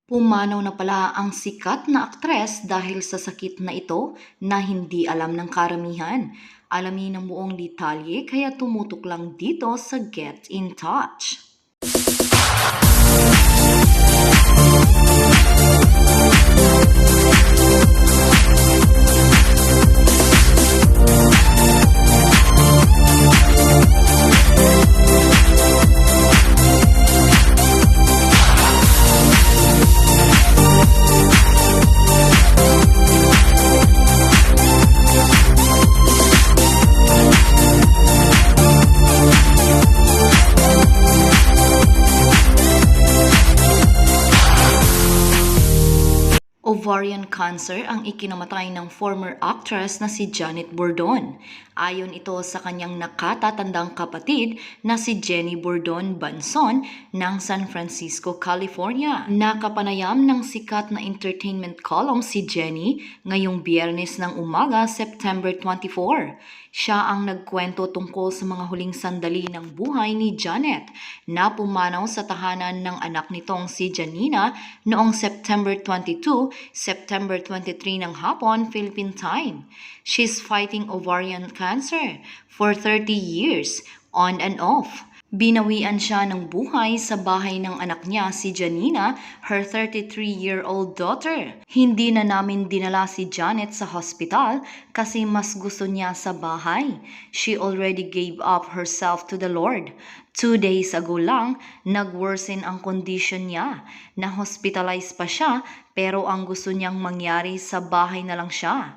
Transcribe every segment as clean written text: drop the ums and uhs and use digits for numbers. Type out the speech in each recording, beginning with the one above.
Pumanaw na pala ang sikat na aktres dahil sa sakit na ito na hindi alam ng karamihan. Alamin ang buong detalye kaya tumutok lang dito sa Get in Touch. Ovarian cancer ang ikinamatay ng former actress na si Janet Bordon. Ayon ito sa kanyang nakatatandang kapatid na si Jenny Bordon Banson ng San Francisco, California. Nakapanayam ng sikat na entertainment column si Jenny ngayong Biyernes ng umaga, September 24. Siya ang nagkwento tungkol sa mga huling sandali ng buhay ni Janet na pumanaw sa tahanan ng anak nitong si Janina noong September 22, September 23 ng hapon, Philippine time. She's fighting ovarian cancer for 30 years, on and off. Binawian siya ng buhay sa bahay ng anak niya si Janina, her 33-year-old daughter. Hindi na namin dinala si Janet sa hospital kasi mas gusto niya sa bahay. She already gave up herself to the Lord. 2 days ago lang, nag-worsen ang condition niya. Na-hospitalize pa siya pero ang gusto niyang mangyari sa bahay na lang siya.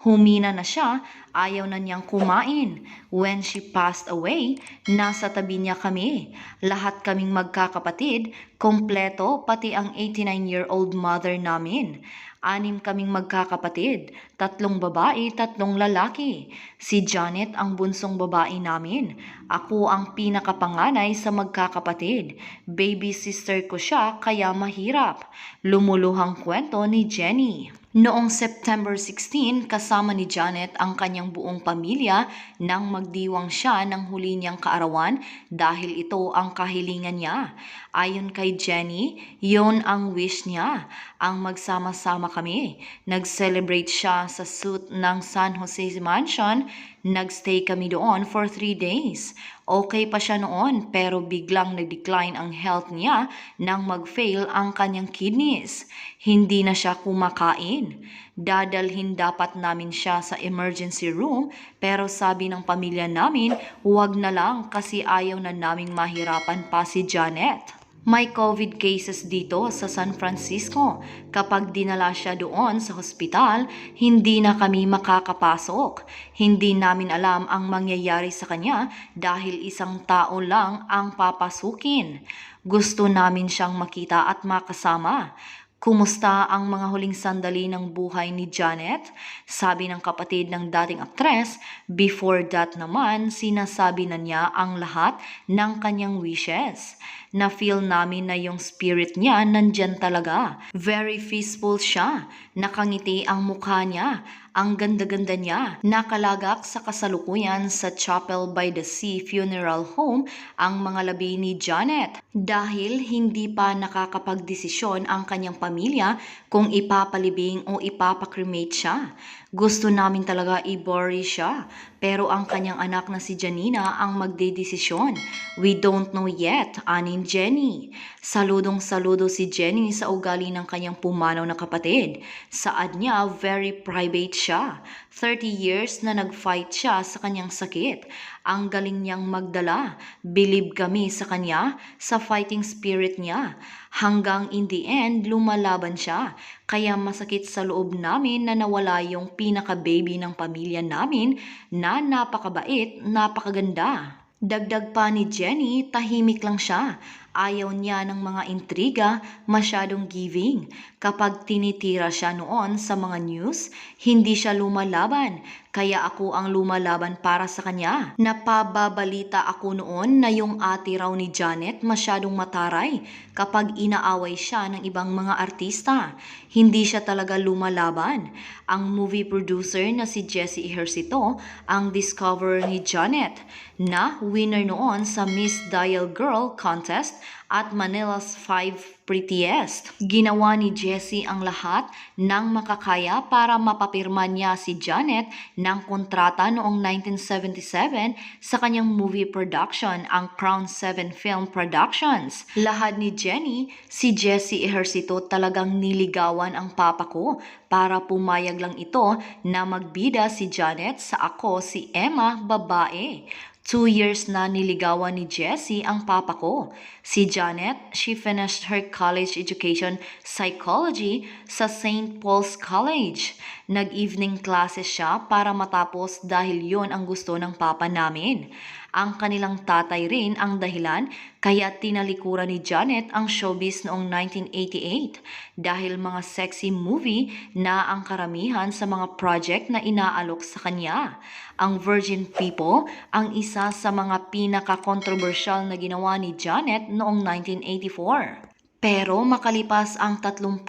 Humina na siya, ayaw na niyang kumain. When she passed away, nasa tabi niya kami. Lahat kaming magkakapatid, kompleto pati ang 89-year-old mother namin. 6 kaming magkakapatid, 3 babae, 3 lalaki. Si Janet ang bunsong babae namin. Ako ang pinakapanganay sa magkakapatid. Baby sister ko siya kaya mahirap. Lumuluhang kwento ni Jenny. Noong September 16, kasama ni Janet ang kanyang buong pamilya nang magdiwang siya ng huli niyang kaarawan dahil ito ang kahilingan niya. Ayon kay Jenny, yon ang wish niya, ang magsama-sama kami. Nag-celebrate siya sa suite ng San Jose Mansion. Nagstay kami doon for 3 days. Okay pa siya noon pero biglang nag-decline ang health niya nang mag-fail ang kanyang kidneys. Hindi na siya kumakain. Dadalhin dapat namin siya sa emergency room pero sabi ng pamilya namin huwag na lang kasi ayaw na naming mahirapan pa si Janet. May COVID cases dito sa San Francisco. Kapag dinala siya doon sa hospital, hindi na kami makakapasok. Hindi namin alam ang mangyayari sa kanya dahil isang tao lang ang papasukin. Gusto namin siyang makita at makasama. Kumusta ang mga huling sandali ng buhay ni Janet? Sabi ng kapatid ng dating aktres, before that naman, sinasabi na niya ang lahat ng kanyang wishes. Na-feel namin na yung spirit niya nandyan talaga. Very peaceful siya. Nakangiti ang mukha niya. Ang ganda-ganda niya. Nakalagak sa kasalukuyan sa Chapel by the Sea Funeral Home ang mga labi ni Janet dahil hindi pa nakakapagdesisyon ang kanyang pamilya kung ipapalibing o ipapakremate siya. Gusto namin talaga i-bury siya pero ang kanyang anak na si Janina ang magdedesisyon. We don't know yet, anin Jenny. Saludong-saludo si Jenny sa ugali ng kanyang pumanaw na kapatid. Saad niya, very private siya. 30 years na nag-fight siya sa kanyang sakit. Ang galing niyang magdala. Believe kami sa kanya, sa fighting spirit niya. Hanggang in the end, lumalaban siya. Kaya masakit sa loob namin na nawala yung pinaka-baby ng pamilya namin na napakabait, napakaganda. Dagdag pa ni Jenny, tahimik lang siya. Ayaw niya ng mga intriga, masyadong giving. Kapag tinitira siya noon sa mga news, hindi siya lumalaban. Kaya ako ang lumalaban para sa kanya. Napababalita ako noon na yung ate raw ni Janet masyadong mataray kapag inaaway siya ng ibang mga artista. Hindi siya talaga lumalaban. Ang movie producer na si Jesse Ejercito ang discover ni Janet na winner noon sa Miss Dial Girl contest at Manila's 5 Prettiest. Ginawa ni Jessie ang lahat ng makakaya para mapapirma niya si Janet ng kontrata noong 1977 sa kanyang movie production, ang Crown 7 Film Productions. Lahad ni Jenny, si Jessie Ejercito talagang niligawan ang papa ko para pumayag lang ito na magbida si Janet sa Ako si Emma, babae. 2 years na niligawan ni Jessie ang papa ko. Si Janet, she finished her college education psychology sa St. Paul's College. Nag-evening classes siya para matapos dahil yon ang gusto ng papa namin. Ang kanilang tatay rin ang dahilan kaya tinalikuran ni Janet ang showbiz noong 1988 dahil mga sexy movie na ang karamihan sa mga project na inaalok sa kanya. Ang Virgin People ang isa sa mga pinaka-controversial na ginawa ni Janet noong 1984. Pero makalipas ang 37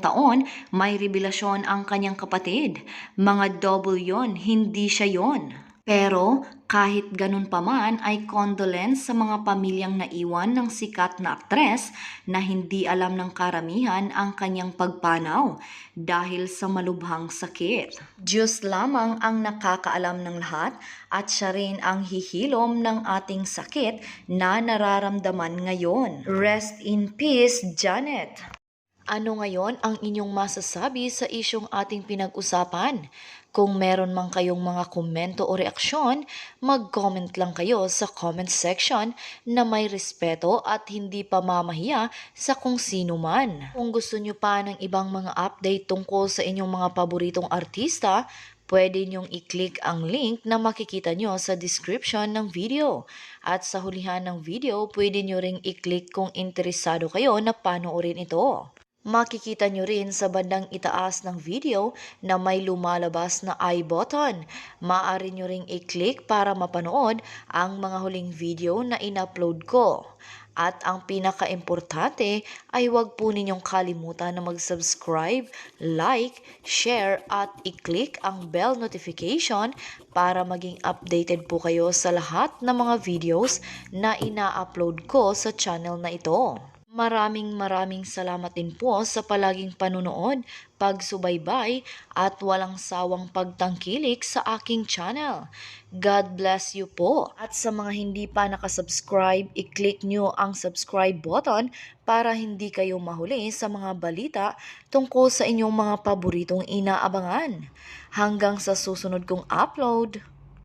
taon, may revelasyon ang kanyang kapatid. Mga double yon, hindi siya yon. Pero kahit ganun pa man ay condolence sa mga pamilyang naiwan ng sikat na aktres na hindi alam ng karamihan ang kanyang pagpanaw dahil sa malubhang sakit. Diyos lamang ang nakakaalam ng lahat at siya rin ang hihilom ng ating sakit na nararamdaman ngayon. Rest in peace, Janet! Ano ngayon ang inyong masasabi sa isyong ating pinag-usapan? Kung meron man kayong mga komento o reaksyon, mag-comment lang kayo sa comment section na may respeto at hindi pamamahiya sa kung sino man. Kung gusto nyo pa ng ibang mga update tungkol sa inyong mga paboritong artista, pwede nyong i-click ang link na makikita nyo sa description ng video. At sa hulihan ng video, pwede nyo ring i-click kung interesado kayo na panoorin ito. Makikita nyo rin sa bandang itaas ng video na may lumalabas na I button. Maaari nyo ring i-click para mapanood ang mga huling video na in-upload ko. At ang pinaka-importante ay huwag po ninyong kalimutan na mag-subscribe, like, share at i-click ang bell notification para maging updated po kayo sa lahat ng mga videos na ina-upload ko sa channel na ito. Maraming salamat din po sa palaging panunood, pagsubaybay at walang sawang pagtangkilik sa aking channel. God bless you po. At sa mga hindi pa nakasubscribe, i-click nyo ang subscribe button para hindi kayo mahuli sa mga balita tungkol sa inyong mga paboritong inaabangan. Hanggang sa susunod kong upload.